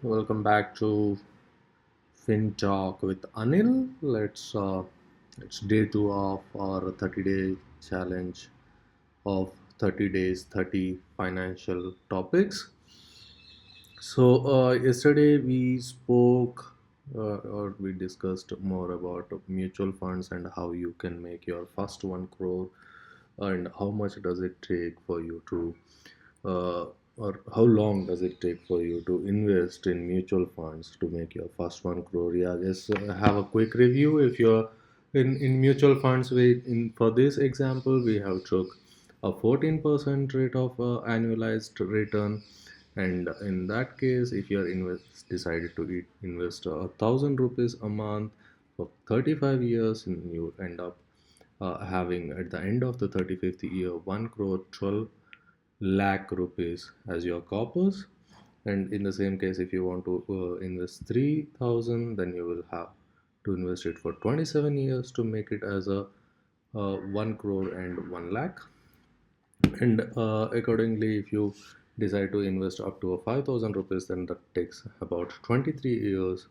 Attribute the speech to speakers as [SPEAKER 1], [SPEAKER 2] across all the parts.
[SPEAKER 1] Welcome back to Fin Talk with Anil. It's day two of our 30-day challenge of 30 days, 30 financial topics. Yesterday we spoke or we discussed more about mutual funds and how you can make your first 1 crore and how much does it take for you to uh, or how long does it take for you to invest in mutual funds to make your first 1 crore? Yeah, just have a quick review. If you're in mutual funds, for this example, we have took a 14% rate of annualized return, and in that case, if you're decided to invest 1,000 rupees a month for 35 years, and you end up having at the end of the 35th year 1 crore 12 lakh rupees as your corpus. And in the same case, if you want to invest 3,000, then you will have to invest it for 27 years to make it as a 1 crore and 1 lakh. And accordingly, if you decide to invest up to a 5,000 rupees, then that takes about 23 years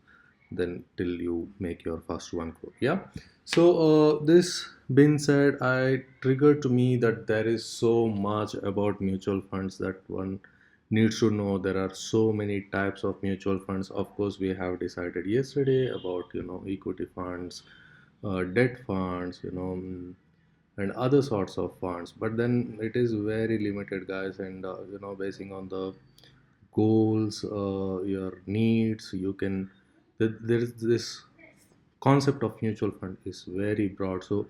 [SPEAKER 1] then till you make your first 1 crore. Yeah. So this being said, I triggered to me that there is so much about mutual funds that one needs to know. There are so many types of mutual funds. Of course, we have decided yesterday about equity funds, debt funds, and other sorts of funds, but then it is very limited, guys. And basing on the goals, your needs, you can there is this concept of mutual fund is very broad. So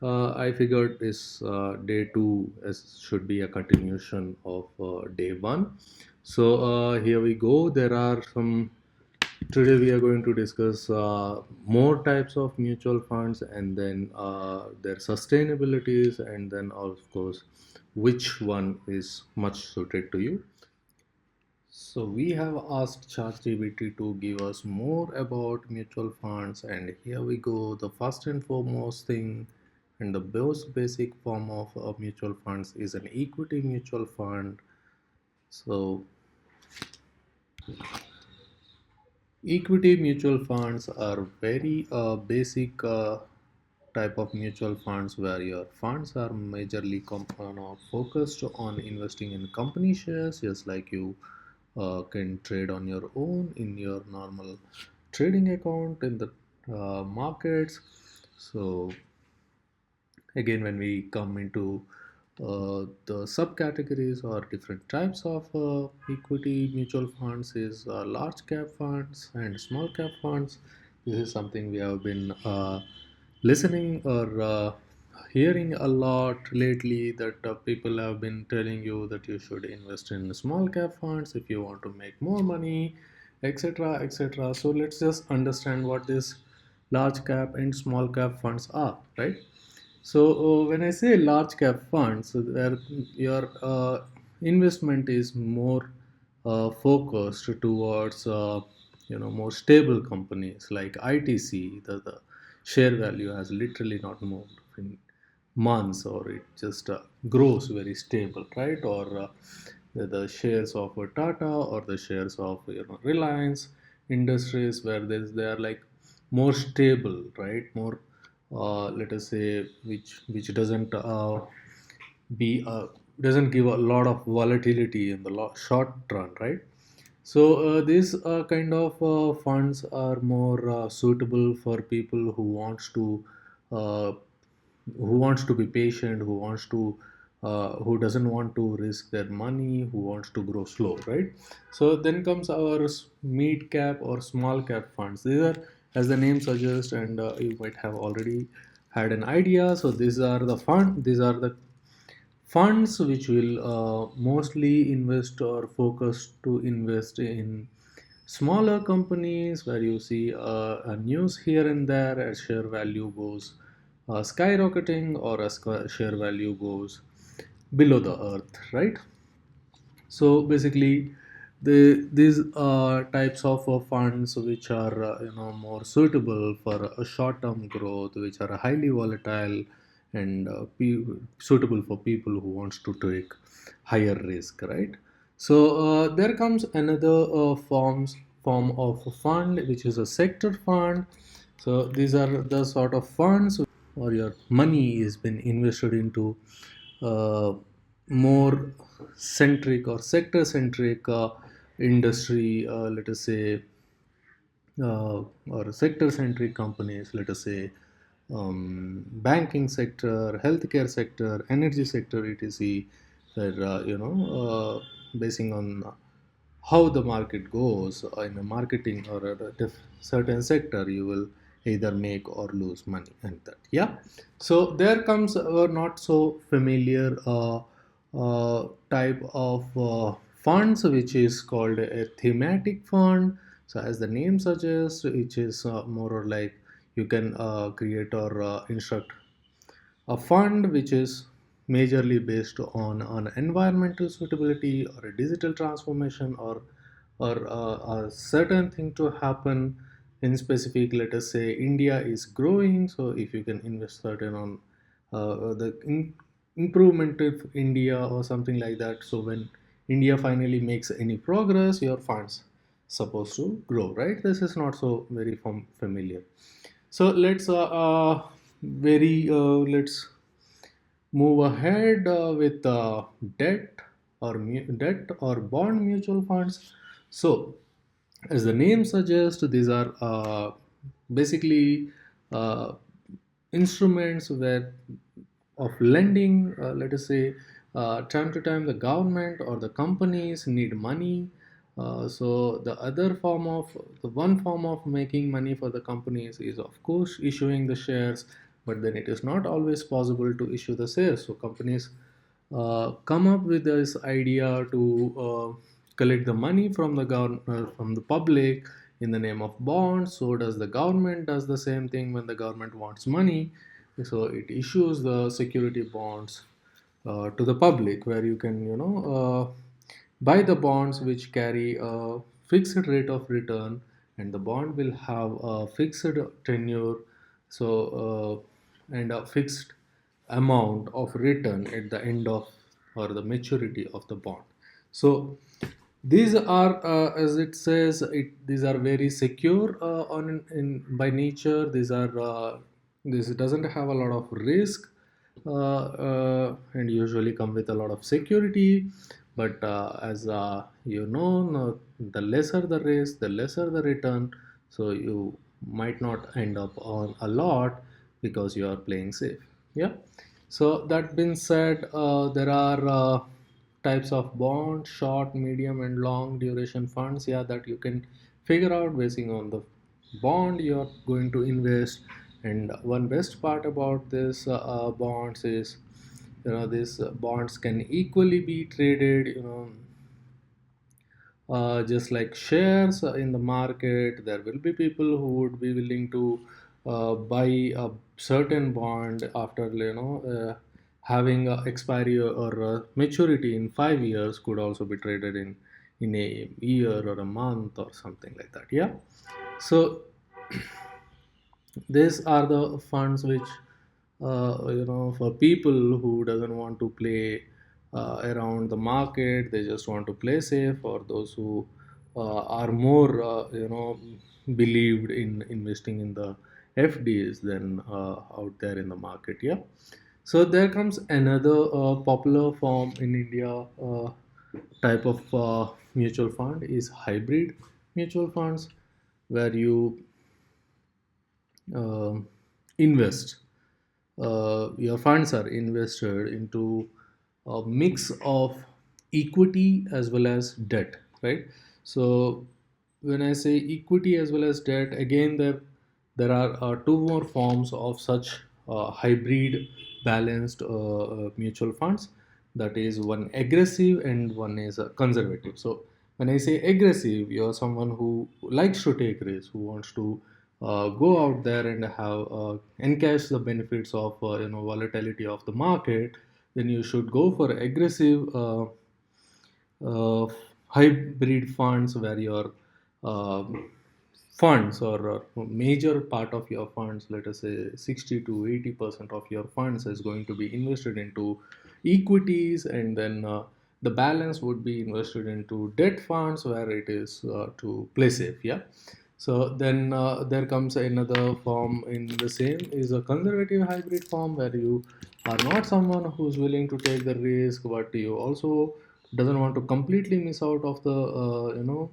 [SPEAKER 1] I figured this day two should be a continuation of day one. So here we go. There are some Today we are going to discuss more types of mutual funds, and then their sustainabilities, and then of course which one is much suited to you. So we have asked ChatGPT to give us more about mutual funds, and here we go. The first and foremost thing, and the most basic form of mutual funds is an equity mutual fund. So equity mutual funds are very basic type of mutual funds where your funds are majorly focused on investing in company shares, just like you can trade on your own in your normal trading account in the markets. So again, when we come into the subcategories or different types of equity mutual funds is large cap funds and small cap funds. This is something we have been listening or hearing a lot lately, that people have been telling you that you should invest in small cap funds if you want to make more money, etc, etc. So let's just understand what this large cap and small cap funds are, right? So when I say large cap funds, so where your investment is more focused towards more stable companies like ITC. The share value has literally not moved in months, or it just grows very stable, right? Or the shares of Tata, or the shares of Reliance Industries, where they are like more stable, right? More let us say, which be doesn't give a lot of volatility in the short run, right? So these kind of funds are more suitable for people uh, who wants to be patient, who doesn't want to risk their money, who wants to grow slow, right? So then comes our mid cap or small cap funds. These are, as the name suggests, and you might have already had an idea. So these are the funds which will mostly invest or focus to invest in smaller companies, where you see a news here and there, a share value goes skyrocketing, or a share value goes below the earth, right? So basically, these types of funds which are more suitable for a short-term growth, which are highly volatile, and suitable for people who wants to take higher risk, right? So there comes another form of a fund which is a sector fund. So these are the sort of funds or your money is been invested into uh, more centric or sector centric industry, let us say, or sector centric companies, let us say, banking sector, healthcare sector, energy sector, etc. Where basing on how the market goes in a marketing or a certain sector, you will either make or lose money and that. Yeah. So there comes a not so familiar type of funds, which is called a thematic fund. So as the name suggests, which is more or like you can create or instruct a fund which is majorly based on environmental suitability or a digital transformation, or a certain thing to happen in specific. Let us say India is growing, so if you can invest certain on improvement of India or something like that. So when India finally makes any progress, your funds supposed to grow, right? This is not so very familiar. So let's move ahead with debt or bond mutual funds. So, as the name suggests, these are basically uh, instruments where of lending. Let us say, time to time, the government or the companies need money. So the one form of making money for the companies is of course issuing the shares, but then it is not always possible to issue the shares. So companies come up with this idea to collect the money from the from the public in the name of bonds. So does the government does the same thing. When the government wants money, so it issues the security bonds to the public, where you can buy the bonds which carry a fixed rate of return, and the bond will have a fixed tenure, and a fixed amount of return at the end of or the maturity of the bond. So these are, as it says, these are very secure by nature. This doesn't have a lot of risk, and usually come with a lot of security. But as no, the lesser the risk, the lesser the return. So you might not end up on a lot because you are playing safe. Yeah. So that being said, there are types of bonds: short, medium, and long duration funds. Yeah, that you can figure out basing on the bond you are going to invest. And one best part about this bonds is, these bonds can equally be traded. Just like shares in the market, there will be people who would be willing to buy a certain bond after having a expiry or a maturity in 5 years, could also be traded in a year or a month or something like that. Yeah. So these are the funds which, for people who doesn't want to play around the market, they just want to play safe, or those who are more believed in investing in the FDs than out there in the market. Yeah. So there comes another popular form in India, type of mutual fund is hybrid mutual funds, where you um invest, your funds are invested into a mix of equity as well as debt, right? So when I say equity as well as debt, again there are two more forms of such hybrid balanced mutual funds. That is, one aggressive and one is conservative. So when I say aggressive, you're someone who likes to take risks, who wants to go out there and have encash the benefits of volatility of the market. Then you should go for aggressive uh, hybrid funds, where your uh, funds, or major part of your funds, let us say 60 to 80% of your funds, is going to be invested into equities, and then the balance would be invested into debt funds where it is to play safe. Yeah. So then there comes another form in the same is a conservative hybrid form where you are not someone who's willing to take the risk, but you also doesn't want to completely miss out of the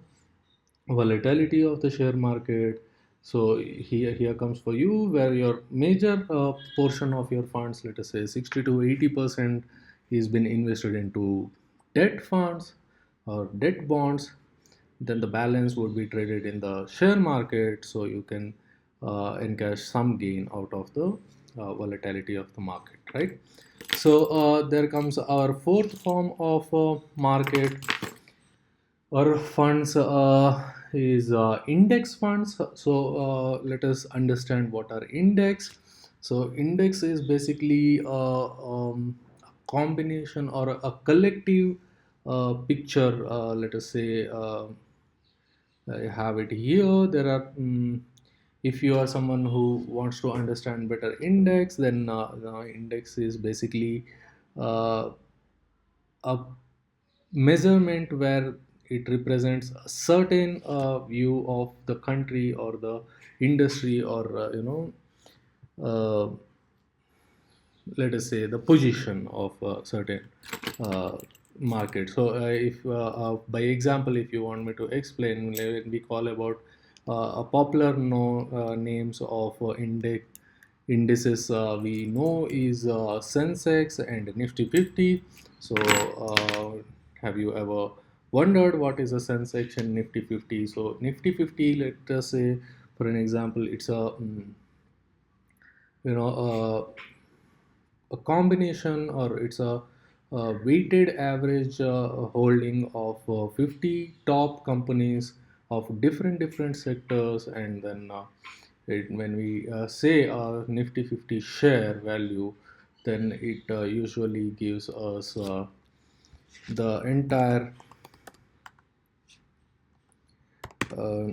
[SPEAKER 1] volatility of the share market. So here comes for you where your major portion of your funds, let us say 60 to 80%, is been invested into debt funds or debt bonds. Then the balance would be traded in the share market, so you can encash some gain out of the volatility of the market, right? So there comes our fourth form of market or funds is index funds. So let us understand what are index. So index is basically a combination or a collective picture. Let us say I have it here. There are if you are someone who wants to understand better index, then index is basically uh, a measurement where it represents a certain view of the country or the industry or uh, let us say the position of a certain uh, market. So if by example, if you want me to explain, when we call about a popular names of indices we know is Sensex and Nifty 50. So have you ever wondered what is a Sensex and Nifty 50? So Nifty 50, let us say for an example, it's a you know a combination or it's a weighted average holding of 50 top companies of different sectors, and then when we say Nifty 50 share value, then it usually gives us the uh,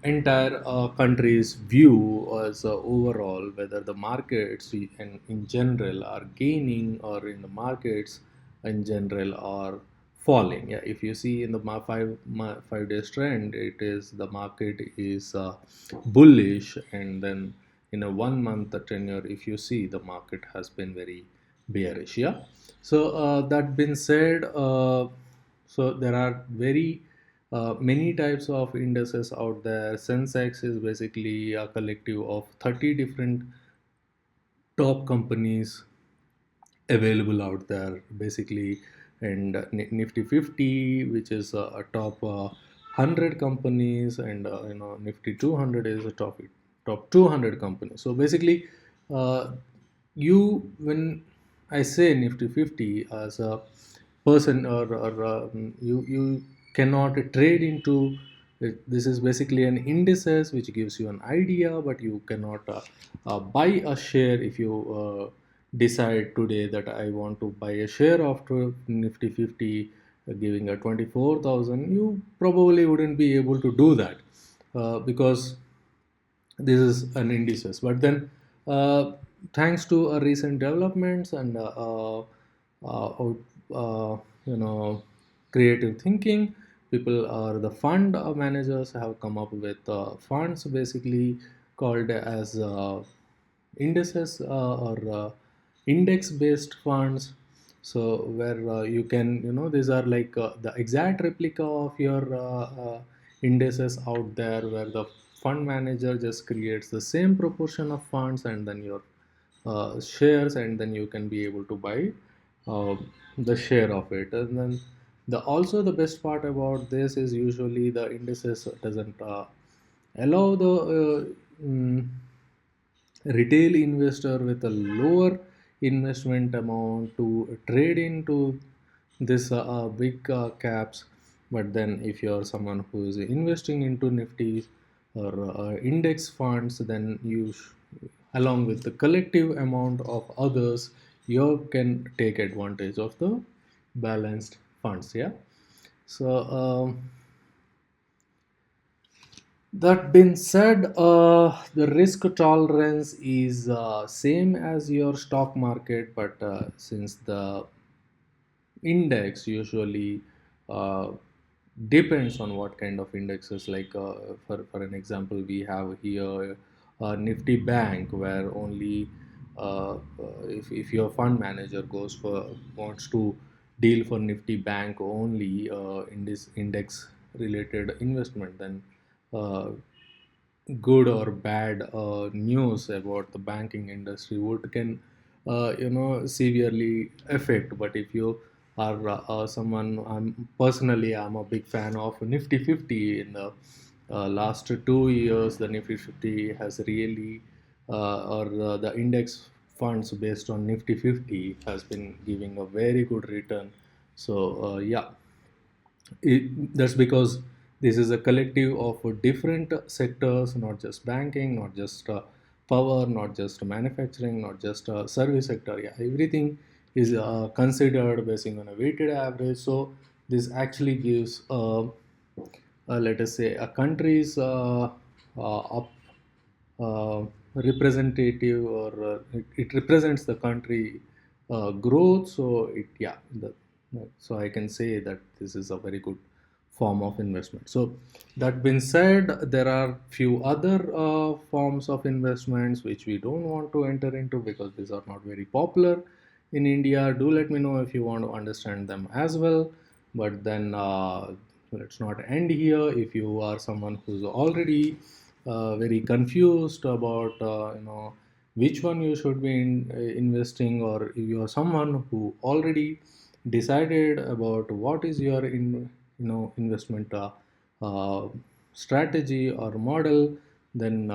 [SPEAKER 1] entire country's view as overall whether the markets in general are gaining or in the markets in general are falling. Yeah, if you see in the 5 days trend, it is the market is bullish, and then in a 1 month tenure, if you see the market has been very bearish. Yeah. So that being said, so there are very many types of indices out there. Sensex is basically a collective of 30 different top companies available out there, basically, and Nifty 50, which is a top 100 companies, and Nifty 200 is a top 200 companies. So basically, you when I say Nifty 50 as a person or you cannot trade into this is basically an indices which gives you an idea, but you cannot buy a share. If you decide today that I want to buy a share of Nifty 50 giving a 24,000, you probably wouldn't be able to do that because this is an indices. But then thanks to recent developments and you know creative thinking, people or the fund managers have come up with funds basically called as indices or index based funds. So where you can these are like the exact replica of your indices out there, where the fund manager just creates the same proportion of funds and then your shares, and then you can be able to buy uh, the share of it. And then also the best part about this is usually the indices doesn't allow the mm, retail investor with a lower investment amount to trade into this big caps. But then if you are someone who is investing into Nifty or index funds, then along with the collective amount of others, you can take advantage of the balanced funds. Yeah. So That being said, the risk tolerance is same as your stock market, but since the index usually uh, depends on what kind of indexes, like for an example, we have here Nifty Bank, where only if your fund manager goes for wants to deal for Nifty Bank only in this index related investment, then uh, good or bad news about the banking industry would can severely affect. But if you are someone, I'm a big fan of Nifty 50. In the last 2 years, the Nifty 50 has really or the index funds based on Nifty 50 has been giving a very good return. So yeah, that's because this is a collective of different sectors, not just banking, not just power, not just manufacturing, not just service sector. Yeah, everything is considered based on a weighted average. So this actually gives, let us say, a country's up representative, or it represents the country growth. So so I can say that this is a very good form of investment. So that being said, there are few other forms of investments which we don't want to enter into because these are not very popular in India. Do let me know if you want to understand them as well. But then let's not end here. If you are someone who's already very confused about which one you should be investing, or if you are someone who already decided about what is your investment uh, strategy or model, then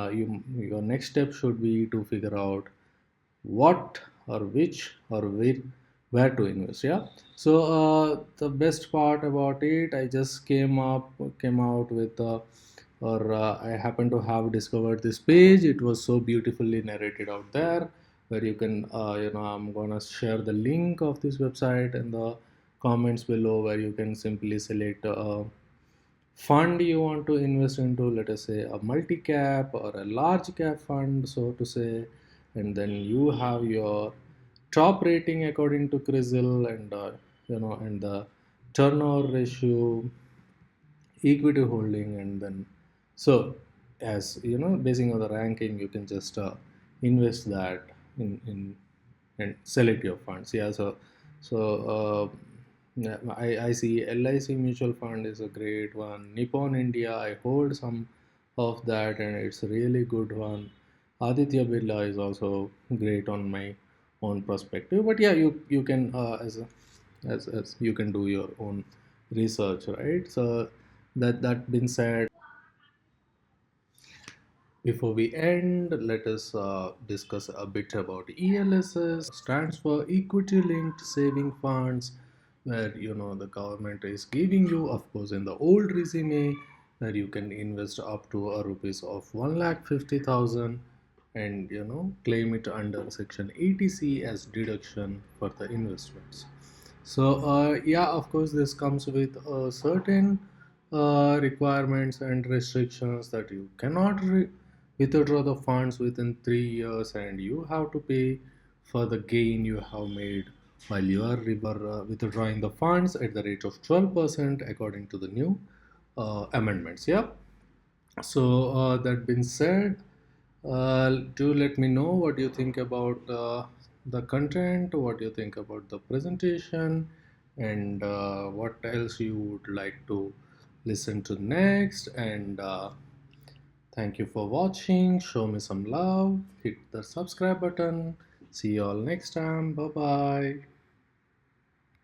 [SPEAKER 1] your next step should be to figure out what or which or where to invest. Yeah, so the best part about it, I just came out with or I happen to have discovered this page. It was so beautifully narrated out there, where you can I'm gonna share the link of this website in the comments below, where you can simply select fund you want to invest into, let us say a multi cap or a large cap fund, so to say. And then you have your top rating according to Crisil, and and the turnover ratio, equity holding, and then so, as you know, basing on the ranking, you can just invest that in and select your funds. Yeah, yeah, I see LIC mutual fund is a great one. Nippon India, I hold some of that, and it's a really good one. Aditya Birla is also great on my own perspective. But yeah, you can as you can do your own research, right? So that being said, before we end, let us discuss a bit about ELSS. Stands for Equity Linked Saving Funds, where the government is giving you, of course, in the old regime, where you can invest up to a rupees of 1,50,000, and claim it under Section 80C as deduction for the investments. So yeah, of course, this comes with certain requirements and restrictions, that you cannot withdraw the funds within 3 years, and you have to pay for the gain you have made while you are withdrawing the funds at the rate of 12% according to the new amendments. Yeah. So that being said, do let me know what you think about the content, what you think about the presentation, and what else you would like to listen to next. And thank you for watching. Show me some love. Hit the subscribe button. See you all next time. Bye bye.